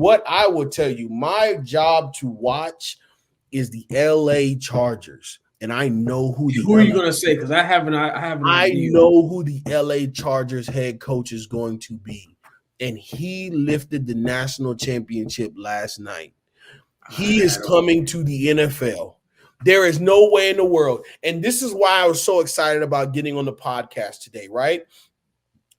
what I will tell you, my job to watch is the LA Chargers. And I know who are you gonna say? Because I haven't. I know who the LA Chargers head coach is going to be. And he lifted the national championship last night. He is coming to the NFL. There is no way in the world. And this is why I was so excited about getting on the podcast today, right?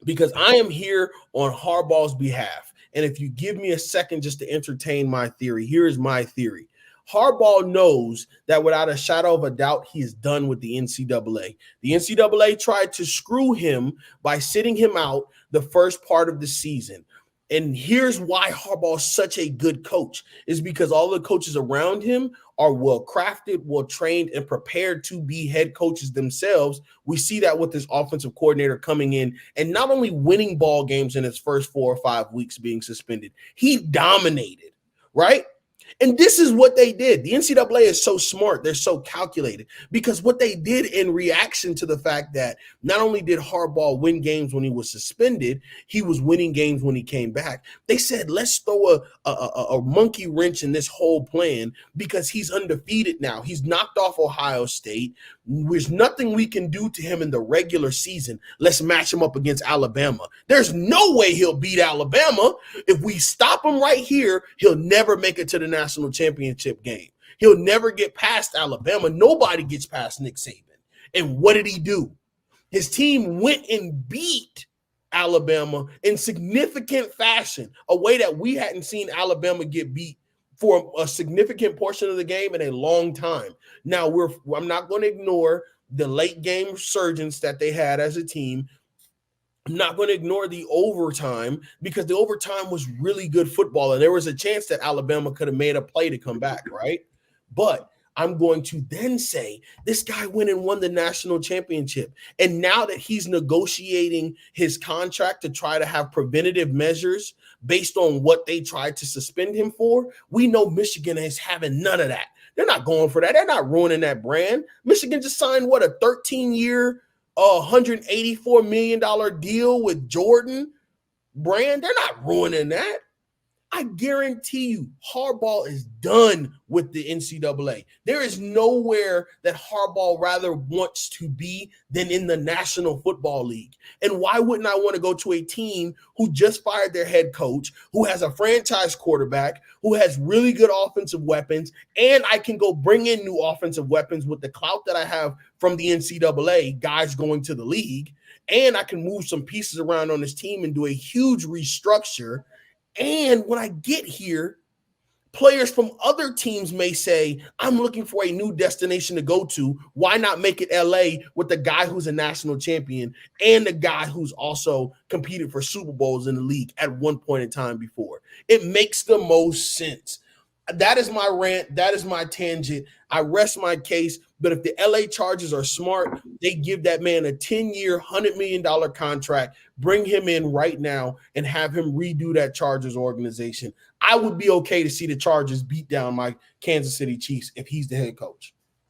Because I am here on Harbaugh's behalf. And if you give me a second just to entertain my theory, here is my theory. Harbaugh knows that without a shadow of a doubt, he is done with the NCAA. The NCAA tried to screw him by sitting him out the first part of the season. And here's why Harbaugh is such a good coach, is because all the coaches around him are well-crafted, well-trained, and prepared to be head coaches themselves. We see that with this offensive coordinator coming in and not only winning ball games in his first 4 or 5 weeks being suspended, he dominated, right? And this is what they did. The NCAA is so smart. They're so calculated because what they did in reaction to the fact that not only did Harbaugh win games when he was suspended, he was winning games when he came back. They said, let's throw a monkey wrench in this whole plan because he's undefeated now. He's knocked off Ohio State. There's nothing we can do to him in the regular season. Let's match him up against Alabama. There's no way he'll beat Alabama. If we stop him right here, he'll never make it to the national championship game. He'll never get past Alabama. Nobody gets past Nick Saban. And what did he do? His team went and beat Alabama in significant fashion, a way that we hadn't seen Alabama get beat for a significant portion of the game in a long time. Now, I'm not going to ignore the late game resurgence that they had as a team. I'm not going to ignore the overtime because the overtime was really good football, and there was a chance that Alabama could have made a play to come back, right? But I'm going to then say this guy went and won the national championship. And now that he's negotiating his contract to try to have preventative measures based on what they tried to suspend him for, we know Michigan is having none of that. They're not going for that. They're not ruining that brand. Michigan just signed, what, a 13-year, $184 million deal with Jordan brand. They're not ruining that. I guarantee you Harbaugh is done with the NCAA. There is nowhere that Harbaugh rather wants to be than in the National Football League. And why wouldn't I want to go to a team who just fired their head coach, who has a franchise quarterback, who has really good offensive weapons, and I can go bring in new offensive weapons with the clout that I have from the NCAA, guys going to the league, and I can move some pieces around on this team and do a huge restructure. And when I get here, players from other teams may say, I'm looking for a new destination to go to. Why not make it LA with the guy who's a national champion and the guy who's also competed for Super Bowls in the league at one point in time before? It makes the most sense. That is my rant. That is my tangent. I rest my case. But if the LA Chargers are smart, they give that man a 10-year, $100 million contract, bring him in right now, and have him redo that Chargers organization. I would be okay to see the Chargers beat down my Kansas City Chiefs if he's the head coach.